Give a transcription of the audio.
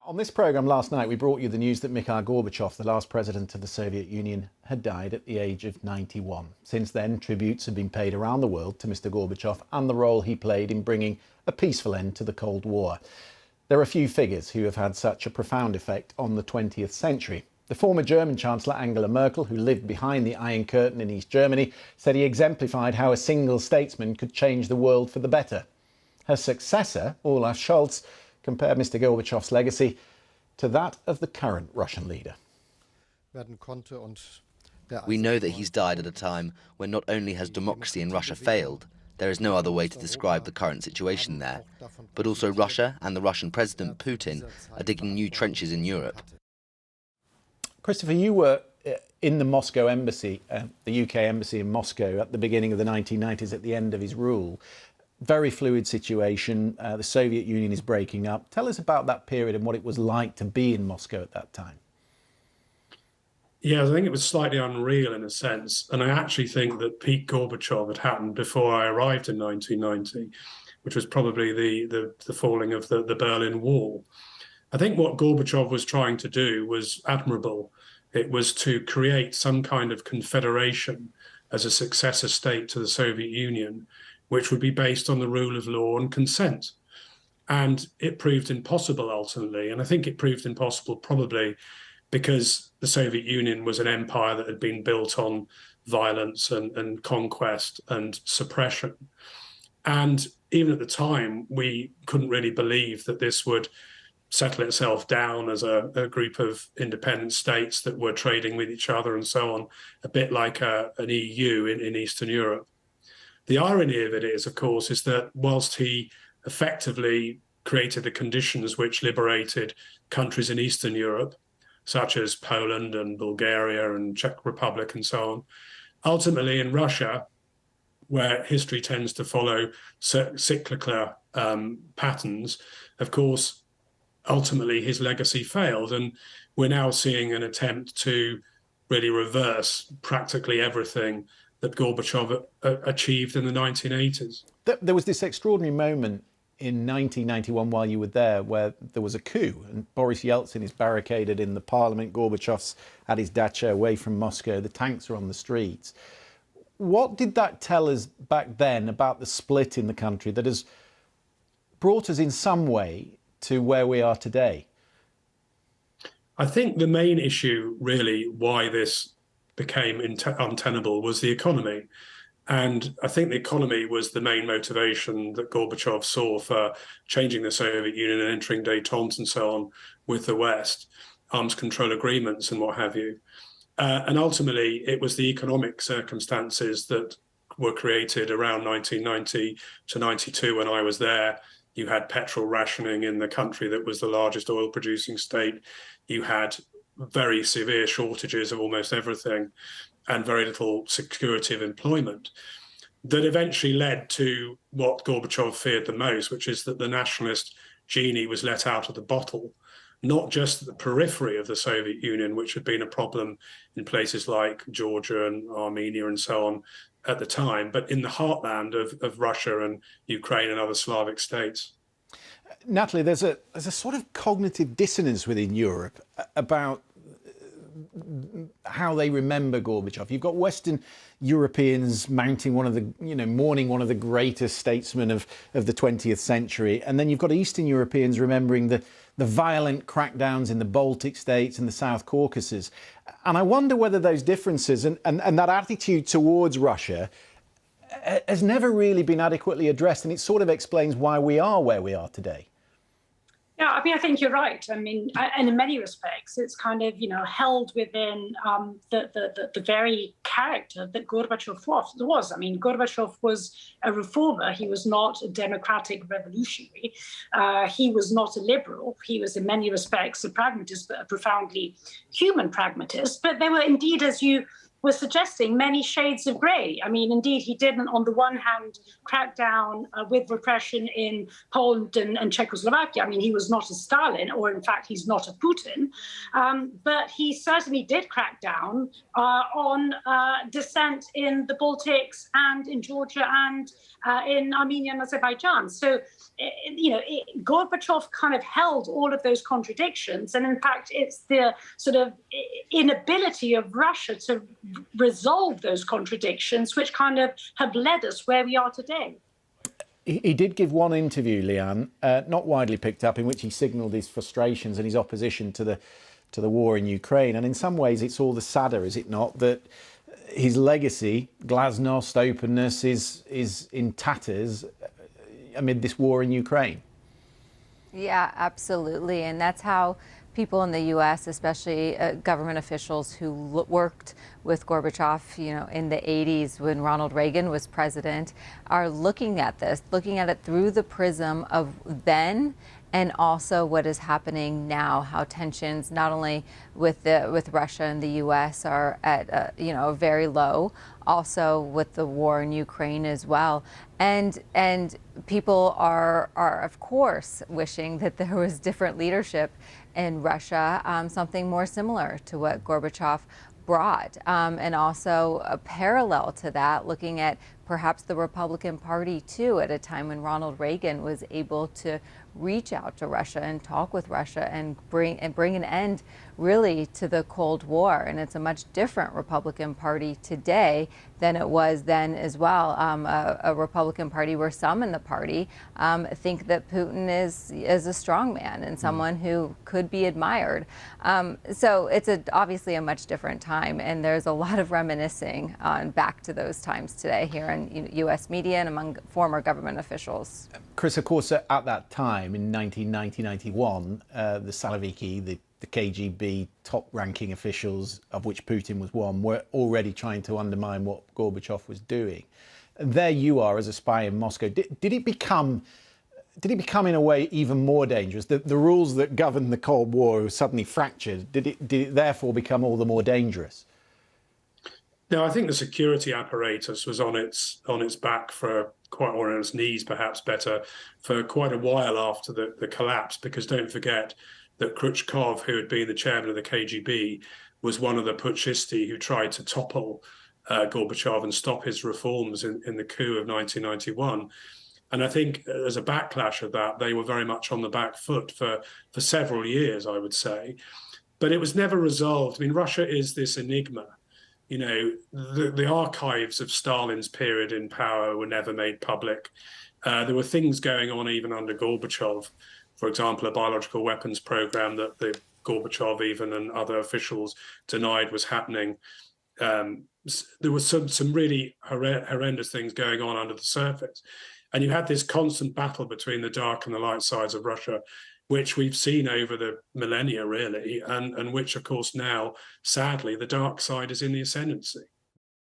On this programme last night, we brought you the news that Mikhail Gorbachev, the last president of the Soviet Union, had died at the age of 91. Since then, tributes have been paid around the world to Mr Gorbachev and the role he played in bringing a peaceful end to the Cold War. There are few figures who have had such a profound effect on the 20th century. The former German Chancellor Angela Merkel, who lived behind the Iron Curtain in East Germany, said he exemplified how a single statesman could change the world for the better. Her successor, Olaf Scholz, compared Mr Gorbachev's legacy to that of the current Russian leader. We know that he's died at a time when not only has democracy in Russia failed, there is no other way to describe the current situation there, but also Russia and the Russian President Putin are digging new trenches in Europe. Christopher, you were in the Moscow embassy, the UK embassy in Moscow at the beginning of the 1990s, at the end of his rule. Very fluid situation. The Soviet Union is breaking up. Tell us about that period and what it was like to be in Moscow at that time. Yeah, I think it was slightly unreal in a sense. And I actually think that peak Gorbachev had happened before I arrived in 1990, which was probably the falling of the Berlin Wall. I think what Gorbachev was trying to do was admirable. It was to create some kind of confederation as a successor state to the Soviet Union, which would be based on the rule of law and consent. And it proved impossible ultimately. And I think it proved impossible probably because the Soviet Union was an empire that had been built on violence and conquest and suppression. And even at the time, we couldn't really believe that this would settle itself down as a group of independent states that were trading with each other and so on, a bit like an EU in Eastern Europe. The irony of it is, of course, is that whilst he effectively created the conditions which liberated countries in Eastern Europe, such as Poland and Bulgaria and Czech Republic and so on, ultimately in Russia, where history tends to follow cyclical patterns, of course, ultimately his legacy failed. And we're now seeing an attempt to really reverse practically everything that Gorbachev achieved in the 1980s. There was this extraordinary moment in 1991 while you were there where there was a coup and Boris Yeltsin is barricaded in the parliament. Gorbachev's at his dacha away from Moscow. The tanks are on the streets. What did that tell us back then about the split in the country that has brought us in some way to where we are today? I think the main issue, really, why this became untenable was the economy. And I think the economy was the main motivation that Gorbachev saw for changing the Soviet Union and entering détente and so on with the West, arms control agreements and what have you. And ultimately, it was the economic circumstances that were created around 1990 to 92 when I was there. You had petrol rationing in the country that was the largest oil producing state. You had very severe shortages of almost everything and very little security of employment that eventually led to what Gorbachev feared the most, which is that the nationalist genie was let out of the bottle, not just at the periphery of the Soviet Union, which had been a problem in places like Georgia and Armenia and so on at the time, but in the heartland of Russia and Ukraine and other Slavic states. Natalie, there's a sort of cognitive dissonance within Europe about how they remember Gorbachev. You've got Western Europeans mounting mourning one of the greatest statesmen of the 20th century. And then you've got Eastern Europeans remembering the violent crackdowns in the Baltic states and the South Caucasus. And I wonder whether those differences and that attitude towards Russia has never really been adequately addressed. And it sort of explains why we are where we are today. Yeah, I mean, I think you're right. I mean, and in many respects, it's kind of, held within the very character that Gorbachev was. I mean, Gorbachev was a reformer. He was not a democratic revolutionary. He was not a liberal. He was, in many respects, a pragmatist, but a profoundly human pragmatist. But there were indeed, as you was suggesting many shades of grey. I mean, indeed, he didn't, on the one hand, crack down with repression in Poland and Czechoslovakia. I mean, he was not a Stalin, or in fact, he's not a Putin. But he certainly did crack down on dissent in the Baltics and in Georgia and in Armenia and Azerbaijan. So, Gorbachev kind of held all of those contradictions. And in fact, it's the sort of inability of Russia to resolve those contradictions which kind of have led us where we are today. He did give one interview, Leanne, not widely picked up, in which he signalled his frustrations and his opposition to the war in Ukraine. And in some ways, it's all the sadder, is it not, that his legacy, glasnost, openness, is in tatters amid this war in Ukraine. Yeah, absolutely. And that's how people in the U.S., especially government officials who worked with Gorbachev, in the 80s when Ronald Reagan was president, are looking at this, looking at it through the prism of then and also what is happening now, how tensions not only with Russia and the U.S. are at very low, also with the war in Ukraine as well. And people are of course wishing that there was different leadership in Russia, something more similar to what Gorbachev brought, and also a parallel to that, looking at perhaps the Republican Party too, at a time when Ronald Reagan was able to reach out to Russia and talk with Russia and bring an end really to the Cold War. And it's a much different Republican Party today than it was then as well. A Republican Party where some in the party think that Putin is a strong man and someone who could be admired. So it's obviously a much different time, and there's a lot of reminiscing back to those times today here in U.S. media and among former government officials. Chris, of course, at that time in 1990-91, the Siloviki, the KGB top-ranking officials, of which Putin was one, were already trying to undermine what Gorbachev was doing. And there you are as a spy in Moscow. Did it become in a way even more dangerous? The rules that governed the Cold War were suddenly fractured. Did it therefore become all the more dangerous? No, I think the security apparatus was on its back or on its knees, perhaps better, for quite a while after the collapse. Because don't forget that Khrushchev, who had been the chairman of the KGB, was one of the putschisti who tried to topple Gorbachev and stop his reforms in the coup of 1991. And I think as a backlash of that, they were very much on the back foot for several years, I would say. But it was never resolved. I mean, Russia is this enigma. The archives of Stalin's period in power were never made public. There were things going on even under Gorbachev, for example, a biological weapons program that the Gorbachev even and other officials denied was happening. There was some really horrendous things going on under the surface. And you had this constant battle between the dark and the light sides of Russia, which we've seen over the millennia, really, and which, of course, now, sadly, the dark side is in the ascendancy.